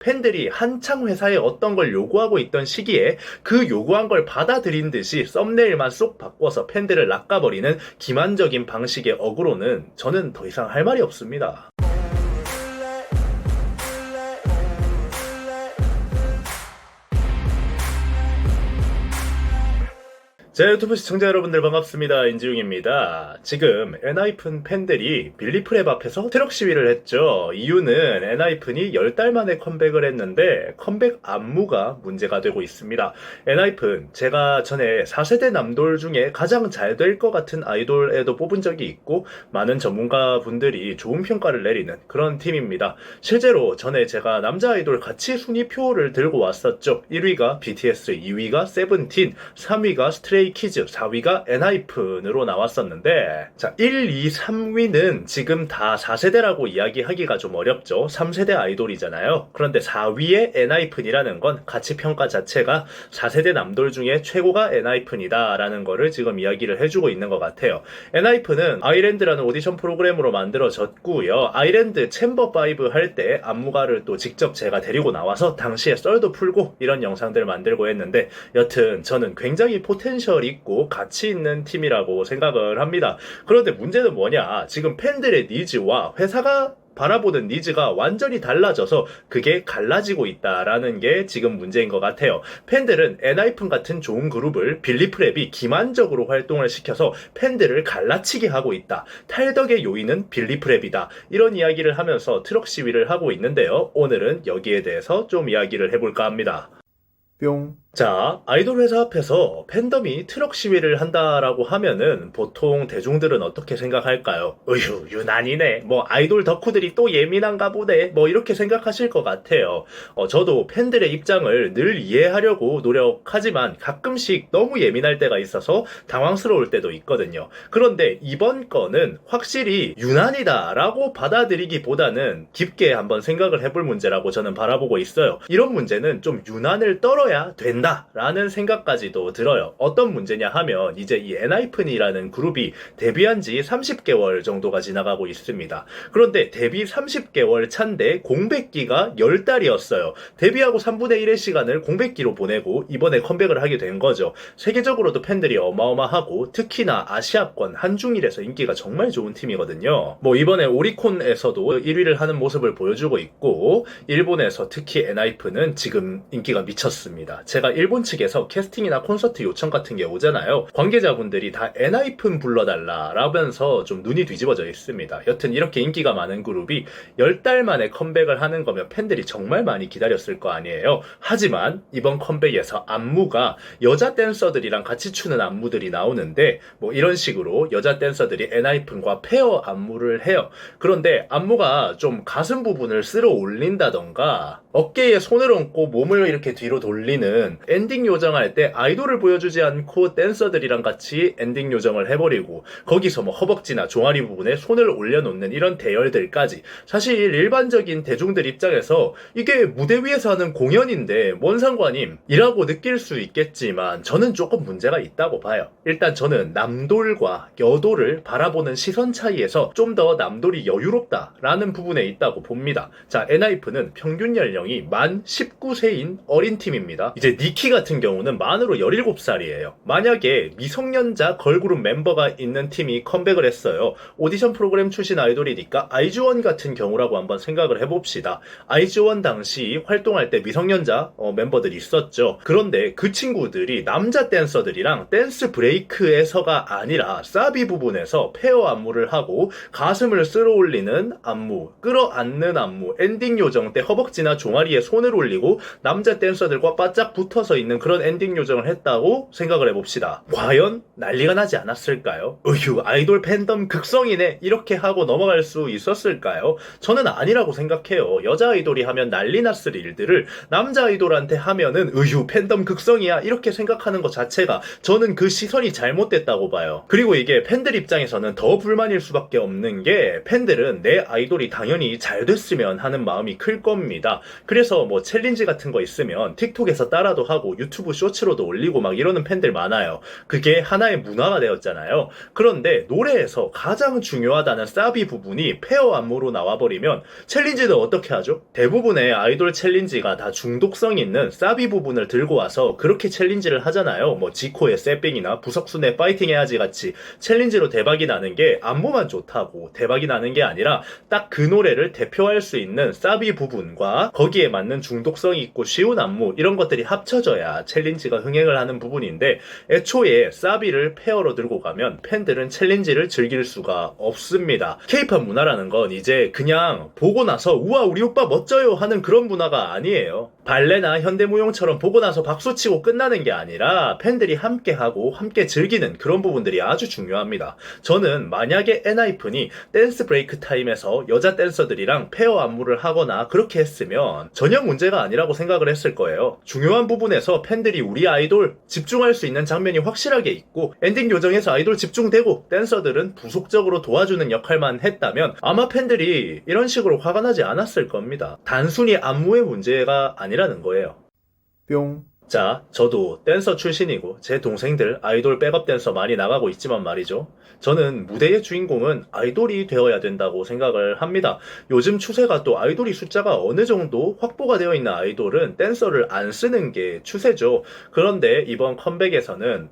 팬들이 한창 회사에 어떤 걸 요구하고 있던 시기에 그 요구한 걸 받아들인 듯이 썸네일만 쏙 바꿔서 팬들을 낚아버리는 기만적인 방식의 어그로는 저는 더 이상 할 말이 없습니다. 제 유튜브 시청자 여러분들 반갑습니다. 인지용입니다. 지금 엔하이픈 팬들이 빌리프랩 앞에서 트럭 시위를 했죠. 이유는 엔하이픈이 10달 만에 컴백을 했는데 컴백 안무가 문제가 되고 있습니다. 엔하이픈 제가 전에 4세대 남돌 중에 가장 잘 될 것 같은 아이돌에도 뽑은 적이 있고 많은 전문가분들이 좋은 평가를 내리는 그런 팀입니다. 실제로 전에 제가 남자 아이돌 가치 순위표를 들고 왔었죠. 1위가 BTS, 2위가 세븐틴, 3위가 스트레이 키즈, 4위가 엔하이픈으로 나왔었는데 자 1, 2, 3위는 지금 다 4세대라고 이야기하기가 좀 어렵죠. 3세대 아이돌이잖아요. 그런데 4위의 엔하이픈이라는 건 가치평가 자체가 4세대 남돌 중에 최고가 엔하이픈이다 라는 거를 지금 이야기를 해주고 있는 것 같아요. 엔하이픈은 아이랜드라는 오디션 프로그램으로 만들어졌고요. 아이랜드 챔버5 할 때 안무가를 또 직접 제가 데리고 나와서 당시에 썰도 풀고 이런 영상들을 만들고 했는데 여튼 저는 굉장히 포텐셜 있고 가치 있는 팀이라고 생각을 합니다. 그런데 문제는 뭐냐? 지금 팬들의 니즈와 회사가 바라보는 니즈가 완전히 달라져서 그게 갈라지고 있다라는 게 지금 문제인 것 같아요. 팬들은 엔하이픈 같은 좋은 그룹을 빌리프랩이 기만적으로 활동을 시켜서 팬들을 갈라치게 하고 있다. 탈덕의 요인은 빌리프랩이다. 이런 이야기를 하면서 트럭 시위를 하고 있는데요. 오늘은 여기에 대해서 좀 이야기를 해볼까 합니다. 뿅. 자, 아이돌 회사 앞에서 팬덤이 트럭 시위를 한다라고 하면은 보통 대중들은 어떻게 생각할까요? 으휴, 유난이네. 뭐 아이돌 덕후들이 또 예민한가 보네. 뭐 이렇게 생각하실 것 같아요. 저도 팬들의 입장을 늘 이해하려고 노력하지만 가끔씩 너무 예민할 때가 있어서 당황스러울 때도 있거든요. 그런데 이번 건은 확실히 유난이다라고 받아들이기보다는 깊게 한번 생각을 해볼 문제라고 저는 바라보고 있어요. 이런 문제는 좀 유난을 떨어야 된다. 라는 생각까지도 들어요. 어떤 문제냐 하면 이제 이 엔하이픈이라는 그룹이 데뷔한 지 30개월 정도가 지나가고 있습니다. 그런데 데뷔 30개월 차인데 공백기가 10달이었어요. 데뷔하고 3분의 1의 시간을 공백기로 보내고 이번에 컴백을 하게 된 거죠. 세계적으로도 팬들이 어마어마하고 특히나 아시아권 한중일에서 인기가 정말 좋은 팀이거든요. 뭐 이번에 오리콘에서도 1위를 하는 모습을 보여주고 있고 일본에서 특히 엔하이픈은 지금 인기가 미쳤습니다. 제가 일본 측에서 캐스팅이나 콘서트 요청 같은 게 오잖아요. 관계자분들이 다 엔하이픈 불러달라 라면서 좀 눈이 뒤집어져 있습니다. 여튼 이렇게 인기가 많은 그룹이 10달 만에 컴백을 하는 거면 팬들이 정말 많이 기다렸을 거 아니에요. 하지만 이번 컴백에서 안무가 여자 댄서들이랑 같이 추는 안무들이 나오는데 뭐 이런 식으로 여자 댄서들이 엔하이픈과 페어 안무를 해요. 그런데 안무가 좀 가슴 부분을 쓸어 올린다던가 어깨에 손을 얹고 몸을 이렇게 뒤로 돌리는 엔딩 요정할 때 아이돌을 보여주지 않고 댄서들이랑 같이 엔딩 요정을 해버리고 거기서 뭐 허벅지나 종아리 부분에 손을 올려놓는 이런 대열들까지 사실 일반적인 대중들 입장에서 이게 무대 위에서 하는 공연인데 뭔 상관임 이라고 느낄 수 있겠지만 저는 조금 문제가 있다고 봐요. 일단 저는 남돌과 여돌을 바라보는 시선 차이에서 좀 더 남돌이 여유롭다라는 부분에 있다고 봅니다. 자, 엔하이픈은 평균 연령이 만 19세인 어린 팀입니다. 이제 니키 같은 경우는 만으로 17살이에요. 만약에 미성년자 걸그룹 멤버가 있는 팀이 컴백을 했어요. 오디션 프로그램 출신 아이돌이니까 아이즈원 같은 경우라고 한번 생각을 해봅시다. 아이즈원 당시 활동할 때 미성년자 멤버들이 있었죠. 그런데 그 친구들이 남자 댄서들이랑 댄스 브레이크에서가 아니라 사비 부분에서 페어 안무를 하고 가슴을 쓸어 올리는 안무, 끌어안는 안무, 엔딩 요정 때 허벅지나 종아리에 손을 올리고 남자 댄서들과 바짝 붙어서 있는 그런 엔딩 요정을 했다고 생각을 해봅시다. 과연 난리가 나지 않았을까요? 으휴, 아이돌 팬덤 극성이네 이렇게 하고 넘어갈 수 있었을까요? 저는 아니라고 생각해요. 여자 아이돌이 하면 난리 났을 일들을 남자 아이돌한테 하면은 으휴 팬덤 극성이야 이렇게 생각하는 것 자체가 저는 그 시선이 잘못됐다고 봐요. 그리고 이게 팬들 입장에서는 더 불만일 수밖에 없는 게 팬들은 내 아이돌이 당연히 잘 됐으면 하는 마음이 클 겁니다. 그래서 뭐 챌린지 같은 거 있으면 틱톡에 한국에서 따라도 하고 유튜브 쇼츠로도 올리고 막 이러는 팬들 많아요. 그게 하나의 문화가 되었잖아요. 그런데 노래에서 가장 중요하다는 사비 부분이 페어 안무로 나와버리면 챌린지는 어떻게 하죠? 대부분의 아이돌 챌린지가 다 중독성 있는 사비 부분을 들고 와서 그렇게 챌린지를 하잖아요. 뭐 지코의 세핑이나 부석순의 파이팅 해야지 같이 챌린지로 대박이 나는 게 안무만 좋다고 대박이 나는 게 아니라 딱 그 노래를 대표할 수 있는 사비 부분과 거기에 맞는 중독성이 있고 쉬운 안무 이런 것들이 합쳐져야 챌린지가 흥행을 하는 부분인데 애초에 사비를 페어로 들고 가면 팬들은 챌린지를 즐길 수가 없습니다. K-팝 문화라는 건 이제 그냥 보고 나서 우와 우리 오빠 멋져요 하는 그런 문화가 아니에요. 발레나 현대무용처럼 보고 나서 박수치고 끝나는 게 아니라 팬들이 함께 하고 함께 즐기는 그런 부분들이 아주 중요합니다. 저는 만약에 엔하이픈이 댄스 브레이크 타임에서 여자 댄서들이랑 페어 안무를 하거나 그렇게 했으면 전혀 문제가 아니라고 생각을 했을 거예요. 중요한 부분에서 팬들이 우리 아이돌 집중할 수 있는 장면이 확실하게 있고 엔딩 요정에서 아이돌 집중되고 댄서들은 부속적으로 도와주는 역할만 했다면 아마 팬들이 이런 식으로 화가 나지 않았을 겁니다. 단순히 안무의 문제가 아니라는 거예요. 뿅. 자, 저도 댄서 출신이고 제 동생들 아이돌 백업 댄서 많이 나가고 있지만 말이죠. 저는 무대의 주인공은 아이돌이 되어야 된다고 생각을 합니다. 요즘 추세가 또 아이돌이 숫자가 어느 정도 확보가 되어 있는 아이돌은 댄서를 안 쓰는 게 추세죠. 그런데 이번 컴백에서는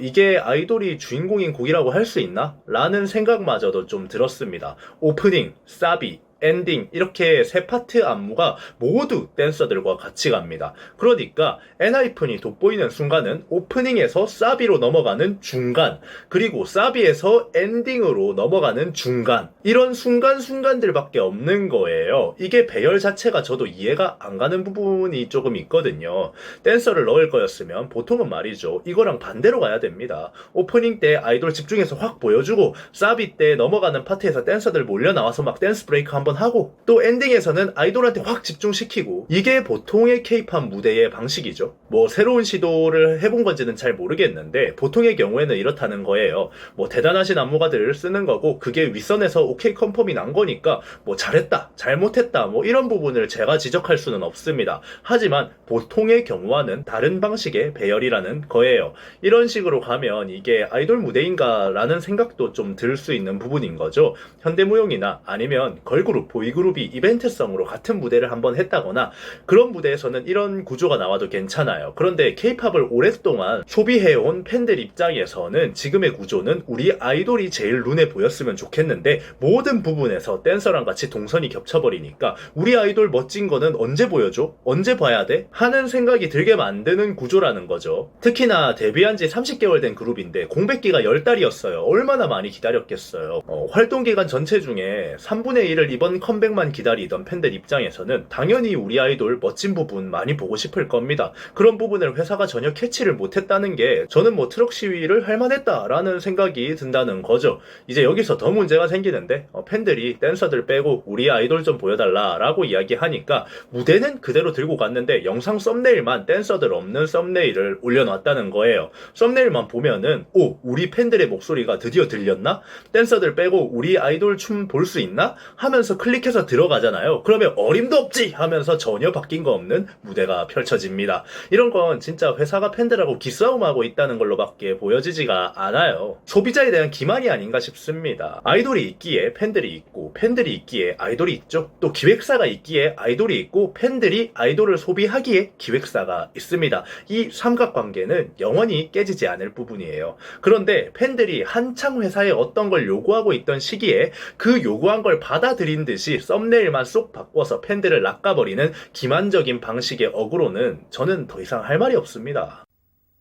이게 아이돌이 주인공인 곡이라고 할 수 있나? 라는 생각마저도 좀 들었습니다. 오프닝, 사비, 엔딩 이렇게 세 파트 안무가 모두 댄서들과 같이 갑니다. 그러니까 엔하이픈이 돋보이는 순간은 오프닝에서 사비로 넘어가는 중간, 그리고 사비에서 엔딩으로 넘어가는 중간, 이런 순간순간들밖에 없는 거예요. 이게 배열 자체가 저도 이해가 안 가는 부분이 조금 있거든요. 댄서를 넣을 거였으면 보통은 말이죠, 이거랑 반대로 가야 됩니다. 오프닝 때 아이돌 집중해서 확 보여주고 사비 때 넘어가는 파트에서 댄서들 몰려 나와서 막 댄스 브레이크 한번 하고 또 엔딩에서는 아이돌한테 확 집중시키고, 이게 보통의 K-팝 무대의 방식이죠. 뭐 새로운 시도를 해본 건지는 잘 모르겠는데 보통의 경우에는 이렇다는 거예요. 뭐 대단하신 안무가들을 쓰는 거고 그게 윗선에서 오케이 컨펌이 난 거니까 뭐 잘했다 잘못했다 뭐 이런 부분을 제가 지적할 수는 없습니다. 하지만 보통의 경우와는 다른 방식의 배열이라는 거예요. 이런 식으로 가면 이게 아이돌 무대인가 라는 생각도 좀 들 수 있는 부분인 거죠. 현대무용이나 아니면 걸그룹, 보이그룹이 이벤트성으로 같은 무대를 한번 했다거나 그런 무대에서는 이런 구조가 나와도 괜찮아요. 그런데 K-팝을 오랫동안 소비해온 팬들 입장에서는 지금의 구조는 우리 아이돌이 제일 눈에 보였으면 좋겠는데 모든 부분에서 댄서랑 같이 동선이 겹쳐버리니까 우리 아이돌 멋진 거는 언제 보여줘? 언제 봐야 돼? 하는 생각이 들게 만드는 구조라는 거죠. 특히나 데뷔한 지 30개월 된 그룹인데 공백기가 10달이었어요. 얼마나 많이 기다렸겠어요. 활동기간 전체 중에 3분의 1을 이번 컴백만 기다리던 팬들 입장에서는 당연히 우리 아이돌 멋진 부분 많이 보고 싶을 겁니다. 그런 부분을 회사가 전혀 캐치를 못했다는 게 저는 뭐 트럭 시위를 할 만했다라는 생각이 든다는 거죠. 이제 여기서 더 문제가 생기는데 팬들이 댄서들 빼고 우리 아이돌 좀 보여달라라고 이야기하니까 무대는 그대로 들고 갔는데 영상 썸네일만 댄서들 없는 썸네일을 올려놨다는 거예요. 썸네일만 보면은 우리 팬들의 목소리가 드디어 들렸나? 댄서들 빼고 우리 아이돌 춤 볼 수 있나? 하면서 클릭해서 들어가잖아요. 그러면 어림도 없지 하면서 전혀 바뀐 거 없는 무대가 펼쳐집니다. 이런 건 진짜 회사가 팬들하고 기싸움하고 있다는 걸로밖에 보여지지가 않아요. 소비자에 대한 기만이 아닌가 싶습니다. 아이돌이 있기에 팬들이 있고 팬들이 있기에 아이돌이 있죠. 또 기획사가 있기에 아이돌이 있고 팬들이 아이돌을 소비하기에 기획사가 있습니다. 이 삼각관계는 영원히 깨지지 않을 부분이에요. 그런데 팬들이 한창 회사에 어떤 걸 요구하고 있던 시기에 그 요구한 걸 받아들인 듯이 썸네일만 쏙 바꿔서 팬들을 낚아버리는 기만적인 방식의 어그로는 저는 더 이상 할 말이 없습니다.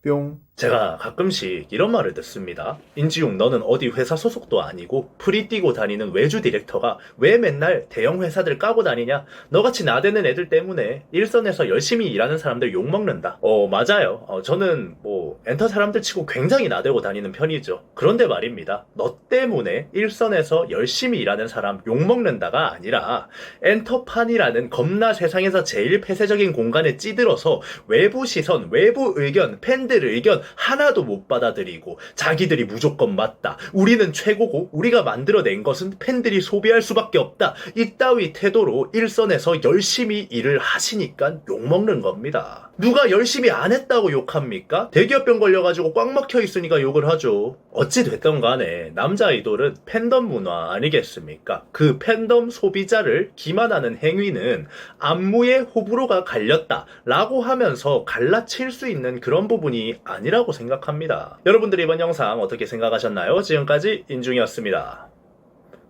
뿅. 제가 가끔씩 이런 말을 듣습니다. 인지용, 너는 어디 회사 소속도 아니고 프리 뛰고 다니는 외주 디렉터가 왜 맨날 대형 회사들 까고 다니냐? 너같이 나대는 애들 때문에 일선에서 열심히 일하는 사람들 욕먹는다. 맞아요. 저는 뭐 엔터 사람들 치고 굉장히 나대고 다니는 편이죠. 그런데 말입니다. 너 때문에 일선에서 열심히 일하는 사람 욕먹는다가 아니라 엔터판이라는 겁나 세상에서 제일 폐쇄적인 공간에 찌들어서 외부 시선, 외부 의견, 팬들 팬들의 의견 하나도 못 받아들이고 자기들이 무조건 맞다. 우리는 최고고 우리가 만들어낸 것은 팬들이 소비할 수밖에 없다. 이따위 태도로 일선에서 열심히 일을 하시니까 욕먹는 겁니다. 누가 열심히 안 했다고 욕합니까? 대기업병 걸려가지고 꽉 막혀 있으니까 욕을 하죠. 어찌 됐던 간에 남자 아이돌은 팬덤 문화 아니겠습니까? 그 팬덤 소비자를 기만하는 행위는 안무에 호불호가 갈렸다 라고 하면서 갈라칠 수 있는 그런 부분이 아니라고 생각합니다. 여러분들이 이번 영상 어떻게 생각하셨나요? 지금까지 인중이었습니다.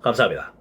감사합니다.